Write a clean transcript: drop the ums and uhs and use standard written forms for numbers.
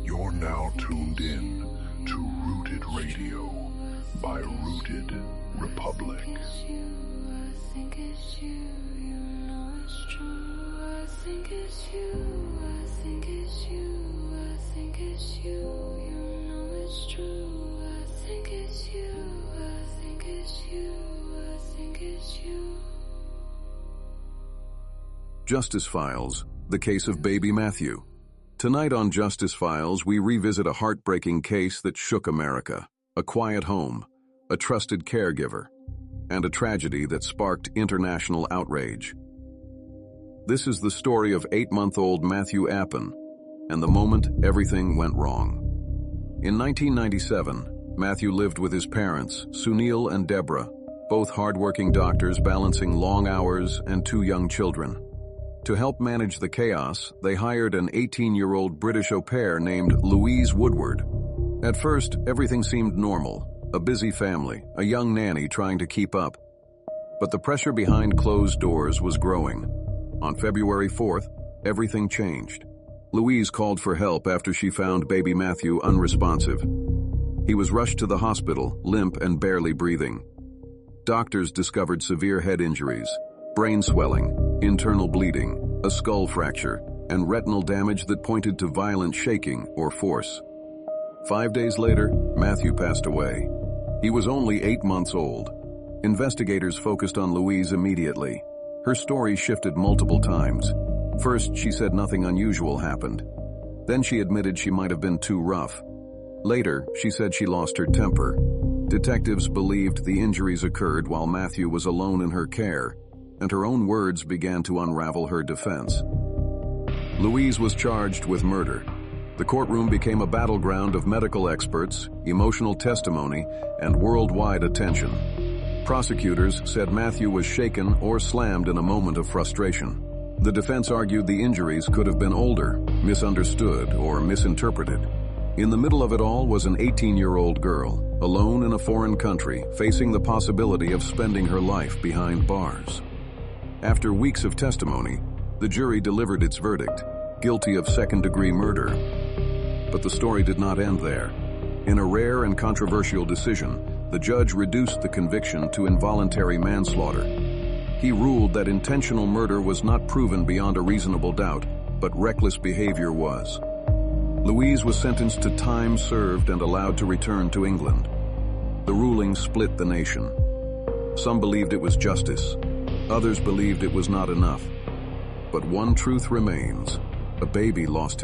You're now tuned in to Rooted Radio by Rooted Republic. Justice Files, the case of baby Matthew. Tonight on Justice Files, we revisit a heartbreaking case that shook America, a quiet home, a trusted caregiver, and a tragedy that sparked international outrage. This is the story of 8-month-old Matthew Eappen, and the moment everything went wrong. In 1997, Matthew lived with his parents, Sunil and Deborah, both hardworking doctors balancing long hours and 2 young children. To help manage the chaos, they hired an 18-year-old British au pair named Louise Woodward. At first, everything seemed normal, a busy family, a young nanny trying to keep up. But the pressure behind closed doors was growing. On February 4th, everything changed. Louise called for help after she found baby Matthew unresponsive. He was rushed to the hospital, limp and barely breathing. Doctors discovered severe head injuries, brain swelling, internal bleeding, a skull fracture, and retinal damage that pointed to violent shaking or force. 5 days later, Matthew passed away. He was only 8 months old. Investigators focused on Louise immediately. Her story shifted multiple times. First, she said nothing unusual happened. Then she admitted she might have been too rough. Later, she said she lost her temper. Detectives believed the injuries occurred while Matthew was alone in her care, and her own words began to unravel her defense. Louise was charged with murder. The courtroom became a battleground of medical experts, emotional testimony, and worldwide attention. Prosecutors said Matthew was shaken or slammed in a moment of frustration. The defense argued the injuries could have been older, misunderstood, or misinterpreted. In the middle of it all was an 18-year-old girl, alone in a foreign country, facing the possibility of spending her life behind bars. After weeks of testimony, the jury delivered its verdict, guilty of second-degree murder. But the story did not end there. In a rare and controversial decision, the judge reduced the conviction to involuntary manslaughter. He ruled that intentional murder was not proven beyond a reasonable doubt, but reckless behavior was. Louise was sentenced to time served and allowed to return to England. The ruling split the nation. Some believed it was justice. Others believed it was not enough. But one truth remains: a baby lost